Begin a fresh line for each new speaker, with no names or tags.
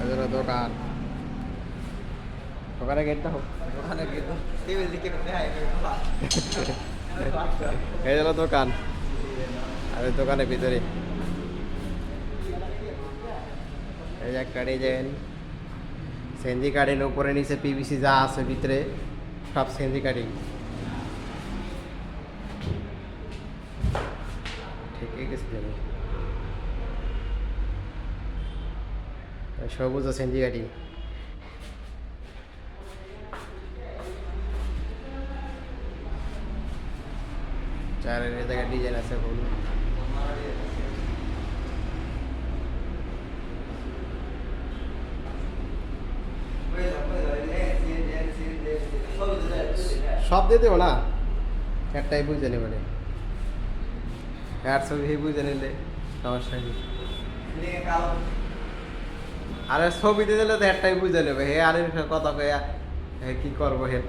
এদের দোকান দোকানে গেট দাও
ওখানে কিন্তু টেবিল দিকে দেখাই
এই হলো দোকান আর ওই দোকানের ভিতরে এই যে একটা ডিজাইন সেন্জি কাটিং উপরে নিচে পিভিসি যা আছে ভিতরে সব সেন্জি কাটিং ঠিকই গেছে সবুজ সেন্জি কাটিং চারের জায়গায় ডিজাইন আছে ফুল সব দিয়ে দেবো না একটাই বুঝে নেবে মানে ছবি বুঝে নিলে সমস্যা কি আরে ছবি দিয়ে দিলে তো একটাই বুঝে নেবে হে আরে কথা কয়া হে কি করবো হে